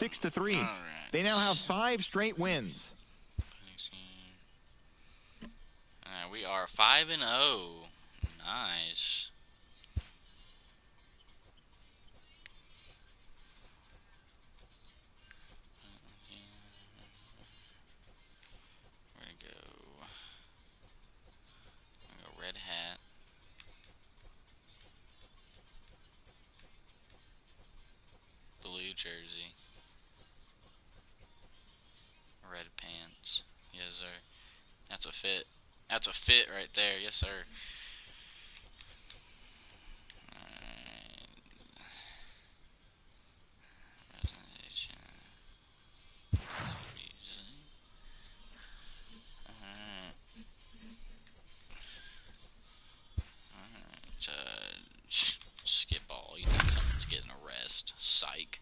6-3. Right. They now have 5 straight wins. We are 5-0. Nice. Where'd it go? Red hat. Blue jersey. Red pants. Yes, sir. That's a fit. That's a fit right there. Yes, sir. Alright. Presentation. Alright. Skip all. You think someone's getting a rest? Psych.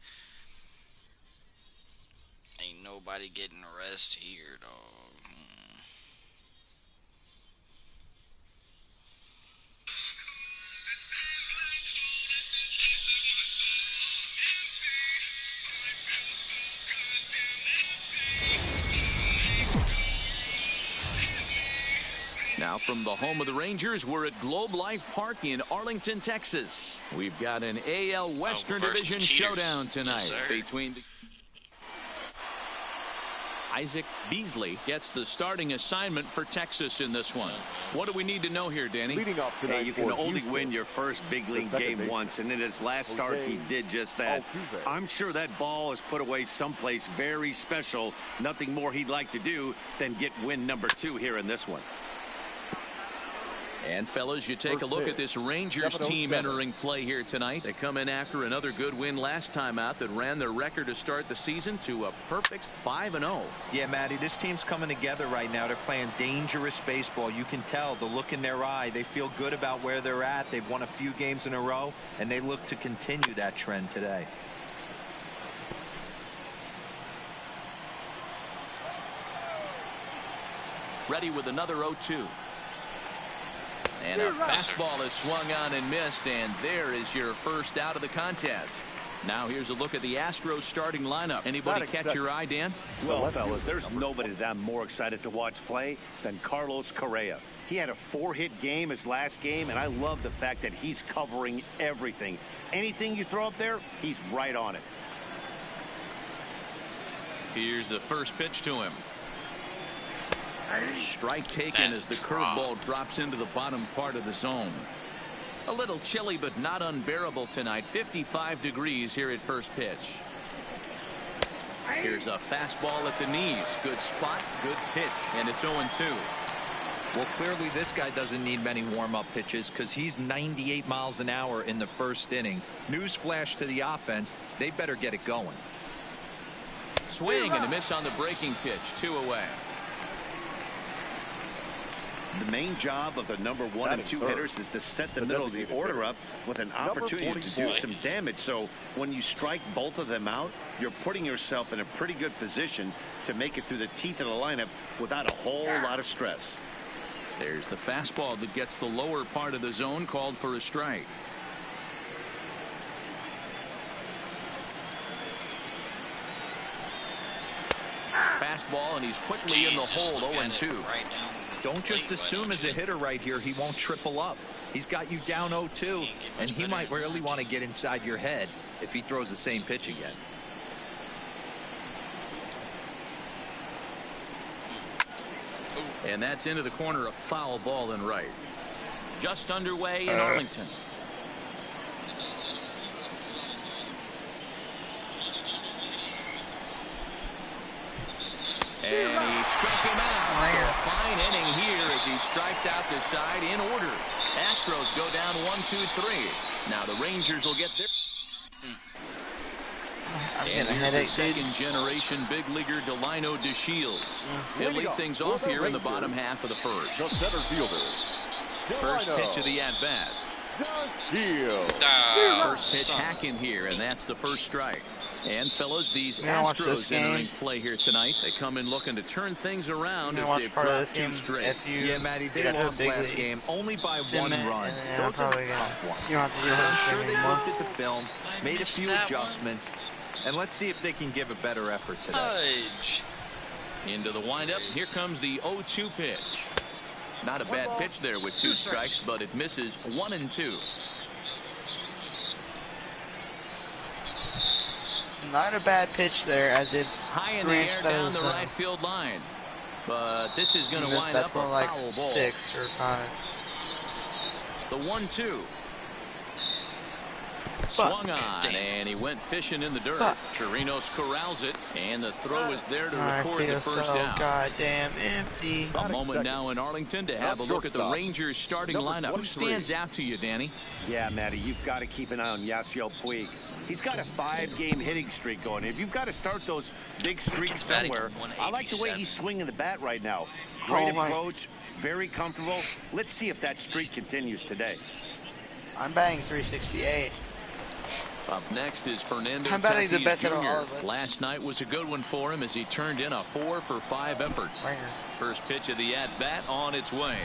Ain't nobody getting a rest here, dog. Now from the home of the Rangers, we're at Globe Life Park in Arlington, Texas. We've got an AL Western Division showdown tonight between the Isaac Beasley gets the starting assignment for Texas in this one. What do we need to know here, Danny? Hey, you can only win your first big league game once, and in his last start, he did just that. I'm sure that ball is put away someplace very special. Nothing more he'd like to do than get win number 2 here in this one. And fellas, you take a look at this Rangers team entering play here tonight. They come in after another good win last time out that ran their record to start the season to a perfect 5-0. Yeah, Matty, this team's coming together right now. They're playing dangerous baseball. You can tell the look in their eye. They feel good about where they're at. They've won a few games in a row, and they look to continue that trend today. Ready with another 0-2. And a fastball is swung on and missed, and there is your first out of the contest. Now here's a look at the Astros starting lineup. Anybody catch your eye, Dan? Well, fellas, there's nobody that I'm more excited to watch play than Carlos Correa. He had a 4-hit game his last game, and I love the fact that he's covering everything. Anything you throw up there, he's right on it. Here's the first pitch to him. Strike taken as the curveball drops into the bottom part of the zone. A little chilly, but not unbearable tonight. 55 degrees here at first pitch. Here's a fastball at the knees. Good spot, good pitch, and it's 0-2. Well, clearly this guy doesn't need many warm-up pitches because he's 98 miles an hour in the first inning. Newsflash to the offense, they better get it going. Swing and a miss on the breaking pitch. 2 away. The main job of the number 1 and 2 hitters is to set the middle of the order up with an opportunity to do some damage. So when you strike both of them out, you're putting yourself in a pretty good position to make it through the teeth of the lineup without a whole lot of stress. There's the fastball that gets the lower part of the zone, called for a strike. Fastball, and he's quickly in the hole. 0-2. Don't just assume as a hitter right here he won't triple up. He's got you down 0-2, and he might really want to get inside your head if he throws the same pitch again. And that's into the corner, a foul ball and right. Just underway in Arlington. And he struck him out. So a fine inning here as he strikes out the side in order. Astros go down 1-2-3. Now the Rangers will get their. And here's the second-generation big leaguer Delino DeShields. He'll lead things off here in the bottom half of the first. The center fielder. First pitch of the at-bat. First pitch hacking here, and that's the first strike. And fellas, these Astros entering play here tonight. They come in looking to turn things around as they've dropped 2 straight. Yeah, Matty, they lost last game only by 1 run. Those are tough ones. I'm sure they looked at the film, made a few adjustments. And let's see if they can give a better effort today. Fudge. Into the windup. Here comes the 0-2 pitch. Not a bad pitch there with 2 strikes, but it misses 1-2. Not a bad pitch there, as it's high in the air down the right field line. But this is going to wind up a foul like ball. 6 or 5. The 1-2. Swung on, and he went fishing in the dirt. Chirinos corrals it, and the throw is there to record the first down. Goddamn empty. A moment now in Arlington to have a look at the Rangers starting lineup. Who stands out to you, Danny? Yeah, Matty, you've got to keep an eye on Yasiel Puig. He's got a 5-game hitting streak going. If you've got to start those big streaks somewhere, I like the way he's swinging the bat right now. Great approach, very comfortable. Let's see if that streak continues today. I'm batting 368. Up next is Fernando I'm batting the Tatis best out of all of Jr. us. Last night was a good one for him as he turned in a 4-for-5 effort. First pitch of the at-bat on its way.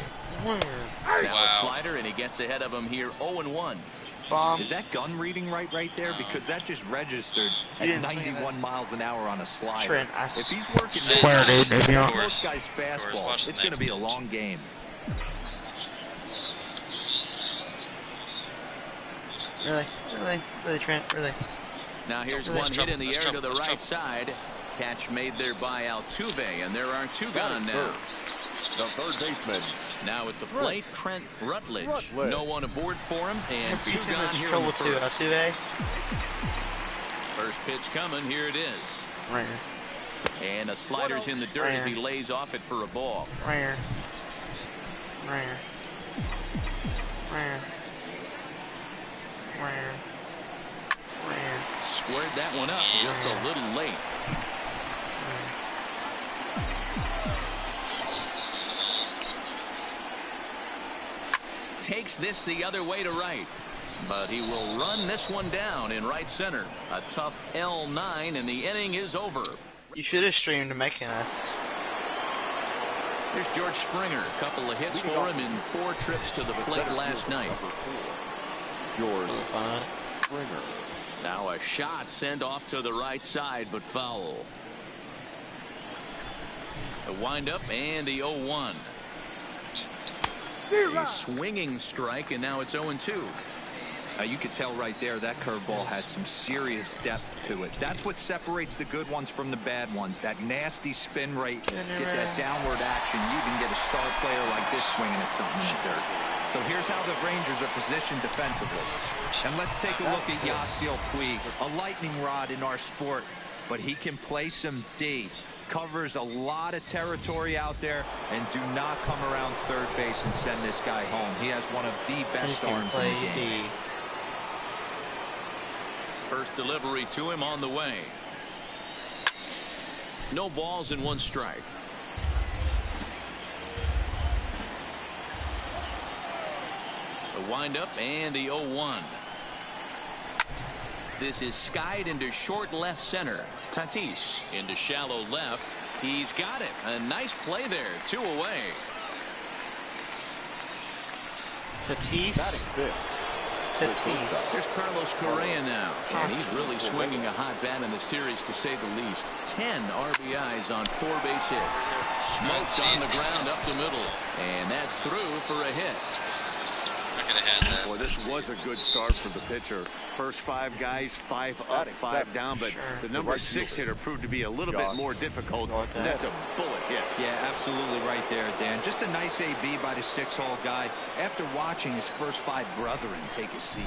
Now a slider, and he gets ahead of him here 0-1. Bomb. Is that gun reading right there? Because that just registered at 91 miles an hour on a slider. Trent, if he's working swear, dude, most guys' fastballs, it's going to be a long game. Really, Trent, really. Now here's one hit in the air to the right side. Catch made there by Altuve, and there are 2 gone now. The third baseman. Now at the plate, Trent Rutledge. No one aboard for him, and 2 gone here in the first. Altuve. First pitch coming, here it is. Right. And a slider's in the dirt as he lays off it for a ball. Right. Squared that one up just a little late. Takes this the other way to right. But he will run this one down in right center. A tough L9, and the inning is over. You should have streamed making us. Here's George Springer. A couple of hits for him in 4 trips to the plate last night. George Springer. Now a shot sent off to the right side, but foul. The windup and the 0-1. A swinging strike, and now it's 0-2. You could tell right there that curveball had some serious depth to it. That's what separates the good ones from the bad ones. That nasty spin rate, get that downward action. You can get a star player like this swinging at something in the dirt. So here's how the Rangers are positioned defensively. And let's take a look at Yasiel Puig, a lightning rod in our sport, but he can play some D. Covers a lot of territory out there, and do not come around third base and send this guy home. He has one of the best arms in the game. First delivery to him on the way. No balls and 1 strike. The windup and the 0-1. This is skied into short left center. Tatis into shallow left. He's got it. A nice play there. 2 away. Tatis. There's Carlos Correa now. And he's really swinging a hot bat in the series, to say the least. 10 RBIs on 4 base hits. Smoked on the ground up the middle. And that's through for a hit. Boy, this was a good start for the pitcher. First 5 guys, 5 up, 5 down, but the number 6 hitter proved to be a little bit more difficult. That's a bullet hit. Yeah, absolutely right there, Dan. Just a nice AB by the 6-hole guy after watching his first 5 brethren take a seat.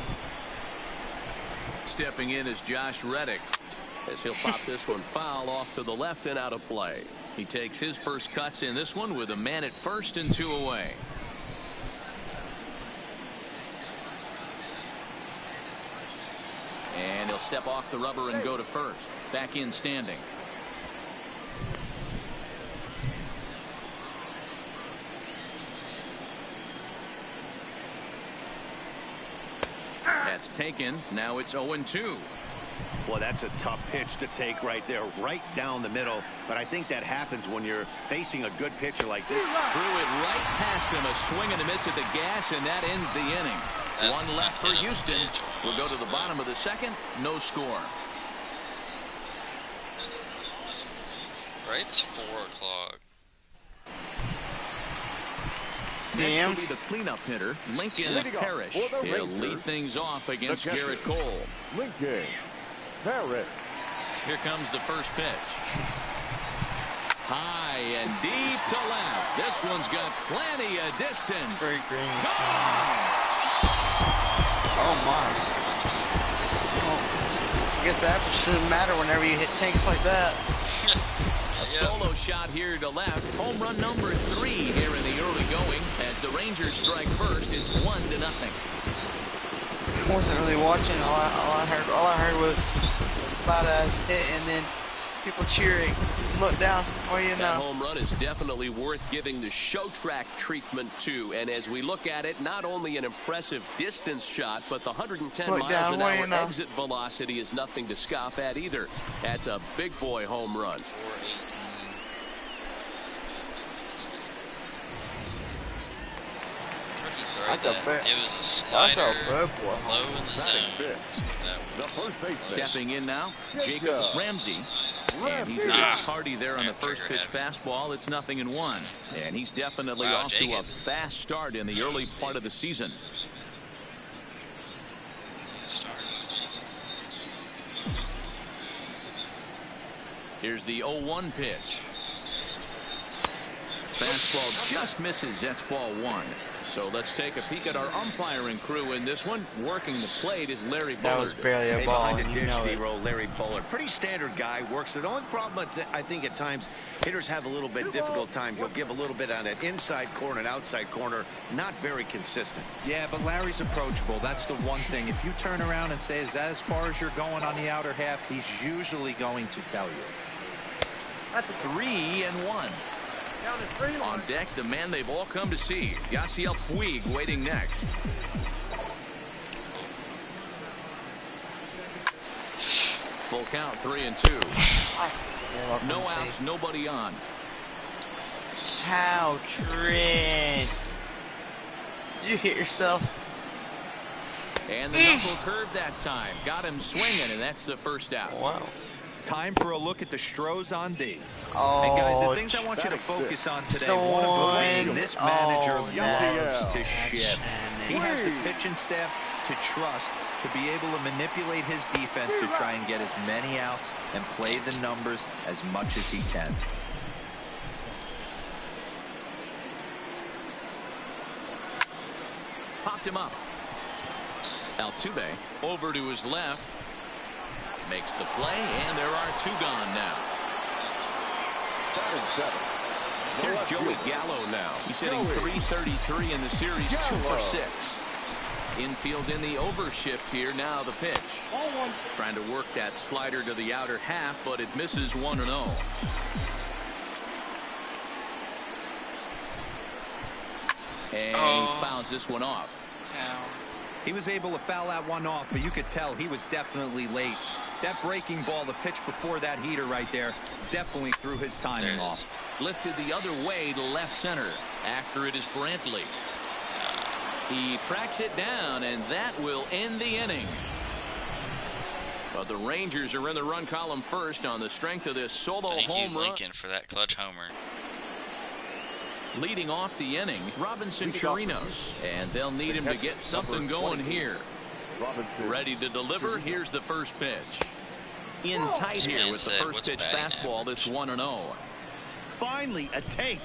Stepping in is Josh Reddick, as he'll pop this one foul off to the left and out of play. He takes his first cuts in this one with a man at first and 2 away. And he'll step off the rubber and go to first. Back in standing. That's taken. Now it's 0-2. Well, that's a tough pitch to take right there, right down the middle. But I think that happens when you're facing a good pitcher like this. Threw it right past him. A swing and a miss at the gas, and that ends the inning. One left for Houston. We'll go to the bottom of the second. No score. Right, it's 4 o'clock. Next will be the cleanup hitter, Lincoln Parrish. He'll lead things off against Garrett Cole. Lincoln Parrish. Here comes the first pitch. High and deep to left. This one's got plenty of distance. Very green. Gone! Oh my. I guess that doesn't matter whenever you hit tanks like that. A solo shot here to left. Home run number 3 here in the early going. As the Rangers strike first, it's 1-0. I wasn't really watching. All I heard was about us hit and then people cheering. Look down. What do you know? That home run is definitely worth giving the show track treatment to. And as we look at it, not only an impressive distance shot, but the 110 Look miles down, an what do hour you know? exit velocity is nothing to scoff at either. That's a big boy home run. 418. That's a bad. It was a That's slider, a bad boy. low in the zone. pitch. That The was first baseman. Stepping in now, Jacob Ramsey. And he's a bit tardy there on the first pitch fastball. It's 0-1. And he's definitely Wow, off to a Jacob. fast start in the early part of the season. start. Here's the 0-1 pitch. Fastball just misses. That's ball 1. So let's take a peek at our umpiring crew in this one. Working the plate is Larry That was Bullard. barely a Hey, ball. behind the And you dish, know it. D-roll, Larry Bullard. Pretty standard guy, works it. The only problem I think at times hitters have a little bit difficult time. He'll give a little bit on that inside corner and outside corner. Not very consistent. Yeah, but Larry's approachable. That's the one thing. If you turn around and say, is that as far as you're going on the outer half, he's usually going to tell you. 3-1. On deck, the man they've all come to see, Yasiel Puig, waiting next. Full count, 3-2. No outs, nobody on. How, Trent? Did you hit yourself? And the knuckle curve that time. Got him swinging, and that's the first out. Wow. Time for a look at the Stros on D. Oh, And guys, the things I want you to focus on today, one of the ways this manager loves to shift. He has the pitching staff to trust to be able to manipulate his defense to try and get as many outs and play the numbers as much as he can. Popped him up. Altuve over to his left. Makes the play, and there are 2 gone now. Here's Joey Gallo now. He's hitting .333 in the series, 2 for 6. Infield in the overshift here. Now the pitch. Trying to work that slider to the outer half, but it misses 1-0. And he fouls this one off. He was able to foul that one off, but you could tell he was definitely late. That breaking ball, the pitch before that heater right there, definitely threw his timing off. Lifted the other way to left center. After it is Brantley. He tracks it down, and that will end the inning. But the Rangers are in the run column first on the strength of this solo home run. Lincoln, for that clutch homer. Leading off the inning, Robinson Chirinos. And they'll need him to get something going here. Ready to deliver. Here's the first pitch. In tight here with the first pitch fastball. That's 1-0. Finally, a take.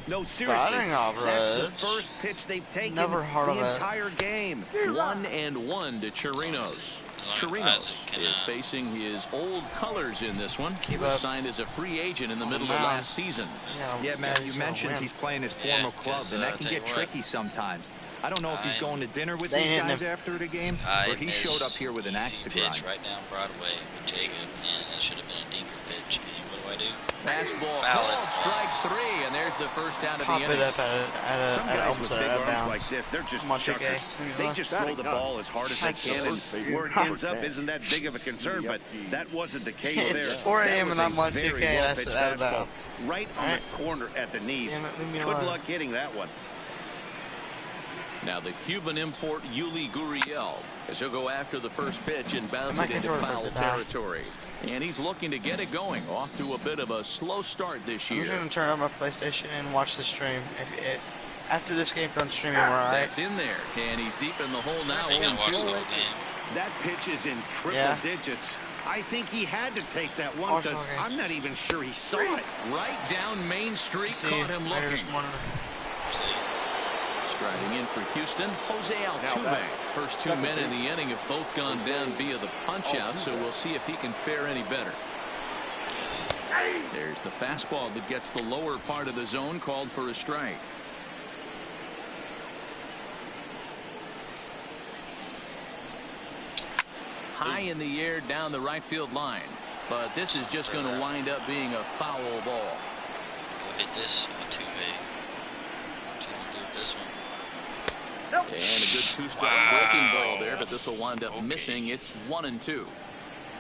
No, seriously. Batting That's the average. first pitch they've taken Never heard of the it. entire game. 1-1 to Chirinos. Chirinos is facing his old colors in this one. He was signed as a free agent in the middle of last season. Yeah, man, you mentioned he's playing his former club, and that can get tricky sometimes. I don't know if he's going to dinner with these guys after the game, or he showed up here with an axe to grind. Right down Broadway with Jacob, and it should have been a dinker pitch. And what do? Fastball Foul it. called, strike 3, and there's the first out of the Pop inning. it up Some at guys with big arms bounds. like this, they're just Monte chuckers. Gay. They just throw the ball as hard as they can, and where it ends up isn't that big of a concern, but that wasn't the case there. It's 4 a.m. and I'm Monte Very Gay, and I well-pitched said out of fastball, bounds. right on the corner at the knees. Damn it, leave me Good alone. luck hitting that one. Now the Cuban import Yuli Gurriel as he'll go after the first pitch and bounce Am I it into controlled foul for the die? territory. And he's looking to get it going. Off to a bit of a slow start this year. I'm just gonna turn on my PlayStation and watch the stream. After this game's done streaming, we're alright. That's in there, and he's deep in the hole now. You gotta watch the whole game. That pitch is in triple digits. I think he had to take that one because I'm not even sure he saw it. Right down Main Street, caught him looking. Striding in for Houston, Jose Altuve. First 2 men in the inning have both gone down via the punch-out, so we'll see if he can fare any better. There's the fastball that gets the lower part of the zone, called for a strike. High in the air down the right field line, but this is just going to wind up being a foul ball. Go hit this Altuve. What you gonna do with this one? And a good two-strike breaking ball there, but this will wind up missing. It's 1-2.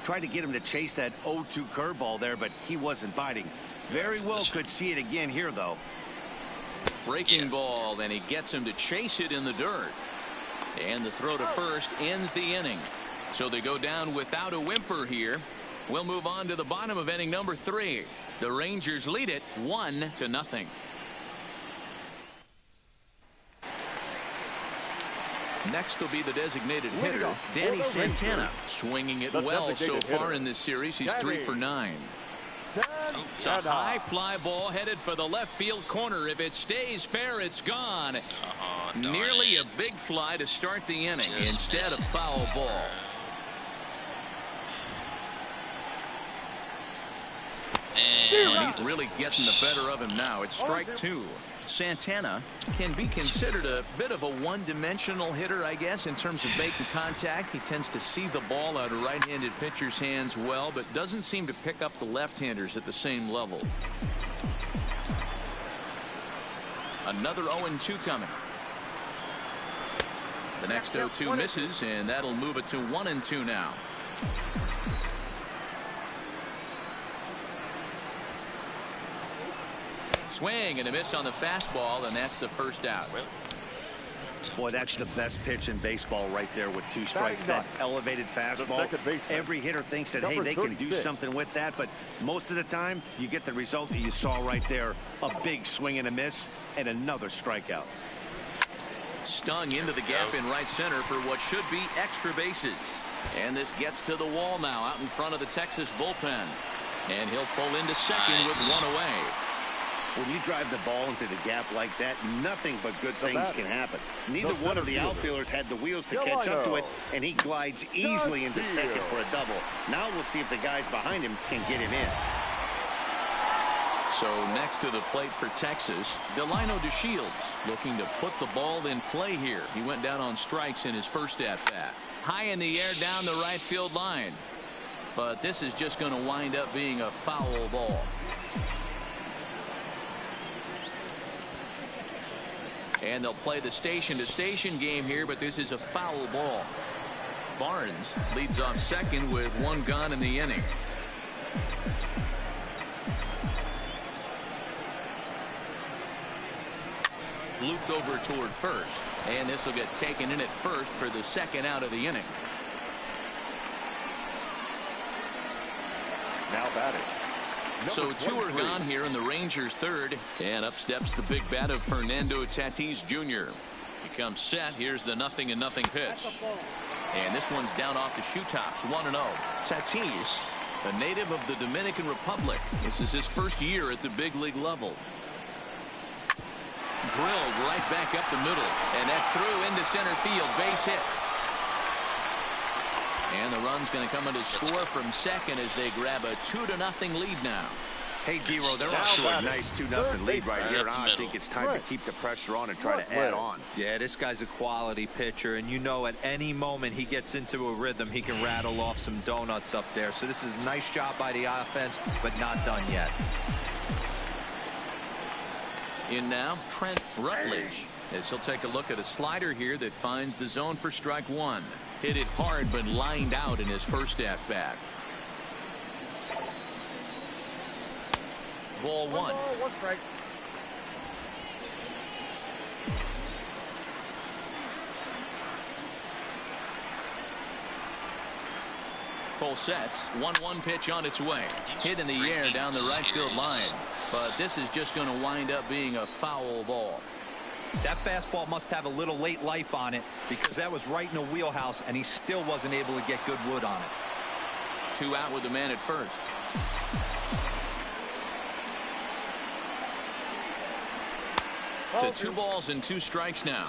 Tried to get him to chase that 0-2 curveball there, but he wasn't biting. Very well could see it again here, though. Breaking ball, and he gets him to chase it in the dirt. And the throw to first ends the inning. So they go down without a whimper here. We'll move on to the bottom of inning number 3. The Rangers lead it 1-0. Next will be the designated hitter, Danny Santana. Swinging it well so far in this series. He's 3 for 9. It's a high fly ball headed for the left field corner. If it stays fair, it's gone. Nearly a big fly to start the inning. Instead of foul ball. And he's really getting the better of him now. It's strike 2. Santana can be considered a bit of a one-dimensional hitter, I guess, in terms of making contact. He tends to see the ball out of right-handed pitchers' hands well, but doesn't seem to pick up the left-handers at the same level. Another 0-2 coming. The next 0-2 misses, and that'll move it to 1-2 now. Swing and a miss on the fastball, and that's the first out. Boy, that's the best pitch in baseball right there with 2 strikes. That elevated fastball. Every hitter thinks that, hey, they can do something with that, but most of the time you get the result that you saw right there. A big swing and a miss and another strikeout. Stung into the gap in right center for what should be extra bases. And this gets to the wall now out in front of the Texas bullpen. And he'll pull into second with 1 away. When you drive the ball into the gap like that, nothing but good things can happen. Neither one of the outfielders had the wheels to catch up to it, and he glides easily into second for a double. Now we'll see if the guys behind him can get him in. So next to the plate for Texas, Delino DeShields looking to put the ball in play here. He went down on strikes in his first at-bat. High in the air down the right field line. But this is just going to wind up being a foul ball. And they'll play the station-to-station game here, but this is a foul ball. Barnes leads off second with 1 gone in the inning. Looped over toward first, and this will get taken in at first for the second out of the inning. Now batting. So 2 are gone here in the Rangers' third, and up steps the big bat of Fernando Tatis Jr. He comes set. Here's the 0-0 pitch, and this one's down off the shoe tops. 1-0. Tatis, a native of the Dominican Republic. This is his first year at the big league level. Drilled right back up the middle, and that's through into center field. Base hit. And the run's going to come into score from second as they grab a 2-0 lead now. Hey, Giro, they're off to a nice 2-0 lead right here. And I think it's time to keep the pressure on and try to add on. Yeah, this guy's a quality pitcher, and you know at any moment he gets into a rhythm, he can rattle off some donuts up there. So this is a nice job by the offense, but not done yet. In now, Trent Rutledge, as he'll take a look at a slider here that finds the zone for strike 1. Hit it hard, but lined out in his first at-bat. Ball 1. 1 strike. Cole sets. 1-1 pitch on its way. Hit in the air down the right field line. But this is just going to wind up being a foul ball. That fastball must have a little late life on it because that was right in the wheelhouse and he still wasn't able to get good wood on it. 2 out with the man at first. To 2 balls and 2 strikes now.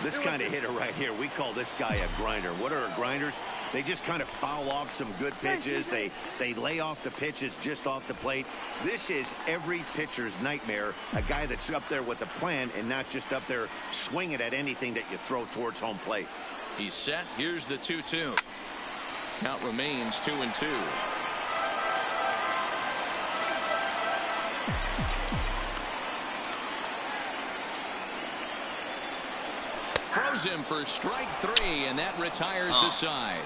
This kind of hitter right here, we call this guy a grinder. What are grinders? They just kind of foul off some good pitches. They lay off the pitches just off the plate. This is every pitcher's nightmare, a guy that's up there with a plan and not just up there swinging at anything that you throw towards home plate. He's set. Here's the 2-2. Count remains 2-2. Throws him for strike 3, and that retires the side.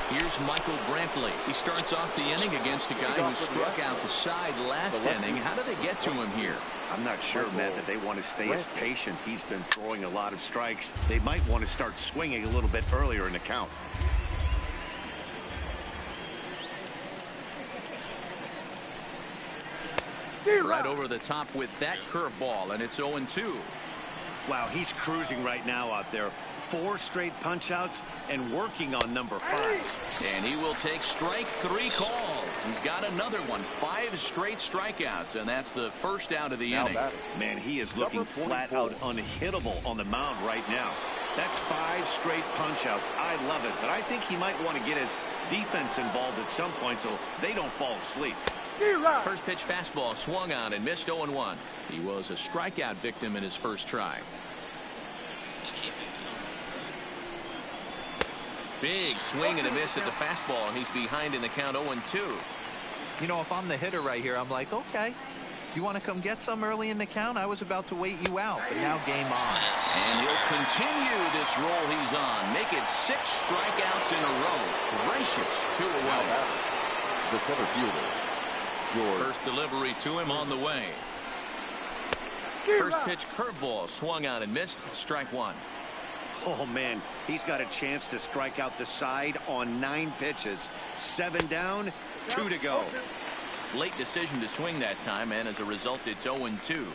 Here's Michael Brantley. He starts off the inning against a guy who struck out the side last inning. How did they get to him here? I'm not sure, Matt, that they want to stay as patient. He's been throwing a lot of strikes. They might want to start swinging a little bit earlier in the count. Right over the top with that curveball, and it's 0-2. Wow, he's cruising right now out there. 4 straight punch-outs and working on number 5. And he will take strike 3 call. He's got another one. 5 straight strikeouts, and that's the first out of the inning. Man, he is looking flat out unhittable on the mound right now. That's 5 straight punch-outs. I love it, but I think he might want to get his defense involved at some point so they don't fall asleep. First pitch fastball swung on and missed 0-1. He was a strikeout victim in his first try. Big swing and a miss at the fastball, and he's behind in the count 0-2. You know, if I'm the hitter right here, I'm like, okay, you want to come get some early in the count? I was about to wait you out, but now game on. And he'll continue this roll he's on. Make it 6 strikeouts in a row. Gracious, 2 away. The center fielder. First delivery to him on the way. First pitch curveball swung on and missed. Strike 1. Oh, man, he's got a chance to strike out the side on 9 pitches. 7 down, 2 to go. Late decision to swing that time, and as a result, it's 0-2.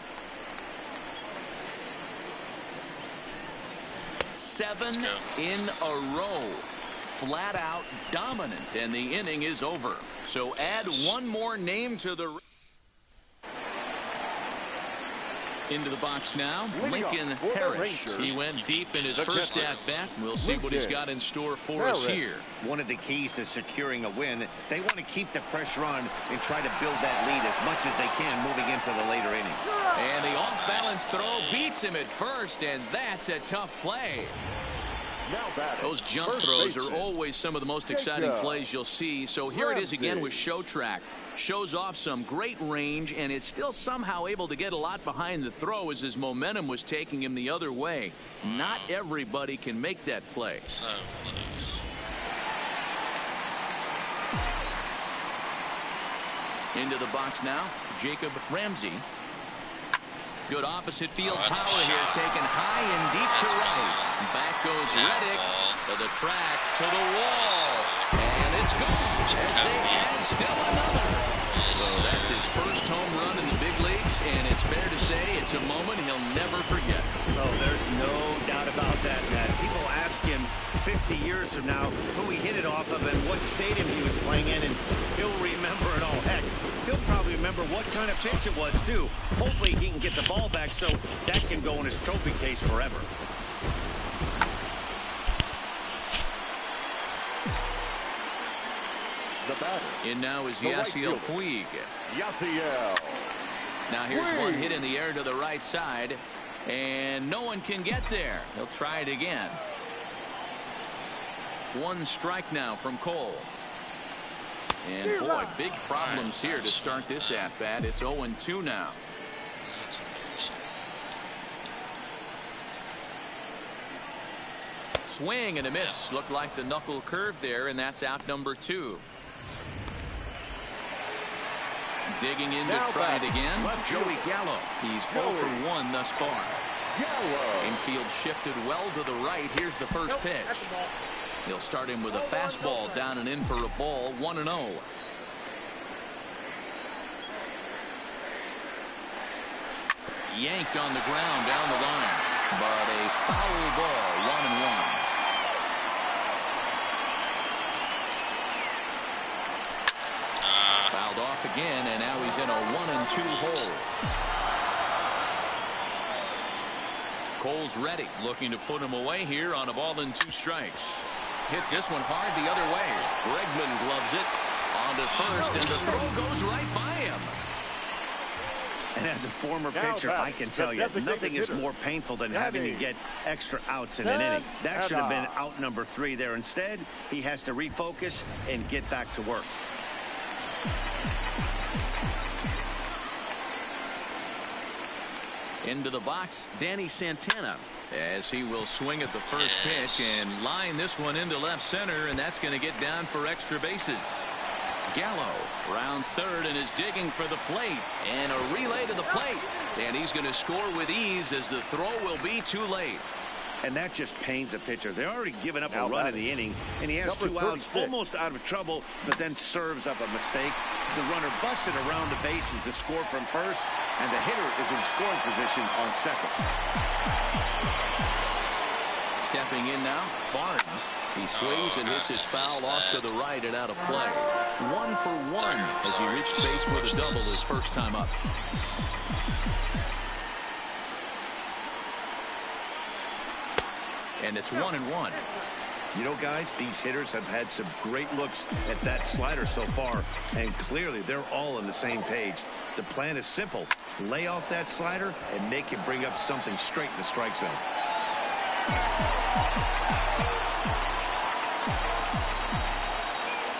7 in a row. Flat out dominant, and the inning is over. So add one more name to the... Into the box now, Lincoln Harris. He went deep in his first at-bat. We'll see what he's got in store for us here. One of the keys to securing a win, they want to keep the pressure on and try to build that lead as much as they can moving into the later innings. And the off-balance throw beats him at first, and that's a tough play. Those jump throws are always some of the most exciting plays you'll see. So here it is again with Showtrack. Shows off some great range, and is still somehow able to get a lot behind the throw as his momentum was taking him the other way. Not everybody can make that play. So close. Into the box now, Jacob Ramsey. Good opposite field power here, taken high and deep to right. Back goes Reddick to the track, to the wall, and it's gone as they add still another. So that's his first home run in the big leagues, and it's fair to say it's a moment he'll never forget. Oh, there's no doubt about that, Matt. People ask him 50 years from now who he hit it off of and what stadium he was playing in, and he'll remember it all. Heck, he'll probably remember what kind of pitch it was, too. Hopefully he can get the ball back so that can go in his trophy case forever. The batter. In now is Yasiel Puig. Yasiel. Now here's one hit in the air to the right side, and no one can get there. He'll try it again. 1 strike now from Cole. And boy, big problems here to start this at-bat. It's 0-2 now. Swing and a miss. Looked like the knuckle curve there, and that's out number 2. Digging in to try it again. Joey Gallo. He's 0 for 1 thus far. Gallo. Infield shifted well to the right. Here's the first pitch. He'll start him with a fastball down and in for a ball. 1-0. Yanked on the ground down the line, but a foul ball. 1-1. Fouled off again, and now he's in a 1-2 hole. Cole's ready, looking to put him away here on a ball and 2 strikes. Hits this one hard the other way. Bregman gloves it on to first, and the throw goes right by him. And as a former pitcher, I can tell you, nothing is more painful than having to get extra outs in an inning. That should have been out number 3 there. Instead, he has to refocus and get back to work. Into the box, Danny Santana, as he will swing at the first pitch and line this one into left center, and that's going to get down for extra bases. Gallo rounds third and is digging for the plate, and a relay to the plate, and he's going to score with ease as the throw will be too late. And that just pains a pitcher. They're already given up a run in the inning, and he has 2 outs, almost out of trouble, but then serves up a mistake. The runner busted around the bases to score from first, and the hitter is in scoring position on second. Stepping in now, Barnes. He swings and hits his foul off to the right and out of play. 1 for 1 as he reached base with a double his first time up. And it's 1-1. You know, guys, these hitters have had some great looks at that slider so far, and clearly they're all on the same page. The plan is simple. Lay off that slider and make him bring up something straight in the strike zone.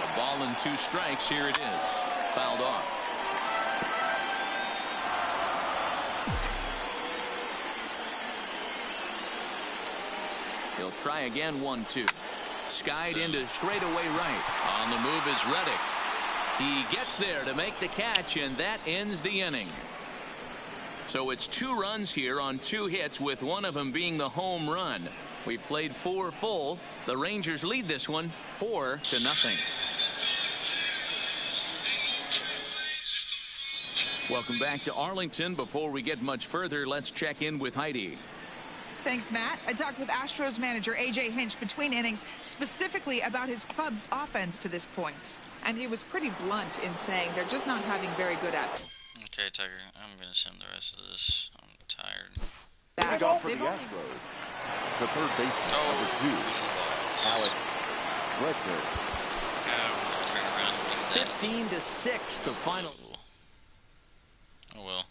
A ball and 2 strikes. Here it is. Fouled off. He'll try again. 1-2. Skied into straightaway right. On the move is Reddick. He gets there to make the catch, and that ends the inning. So it's 2 runs here on 2 hits, with one of them being the home run. We played 4 full. The Rangers lead this one 4-0. Welcome back to Arlington. Before we get much further, let's check in with Heidi. Thanks, Matt. I talked with Astros manager A.J. Hinch between innings, specifically about his club's offense to this point. And he was pretty blunt in saying they're just not having very good at. Okay, Tucker, I'm going to sim the rest of this. I'm tired. Leading off for the Astros, the third baseman, number 2, Alex Bregman. 15-6, the final. Oh well.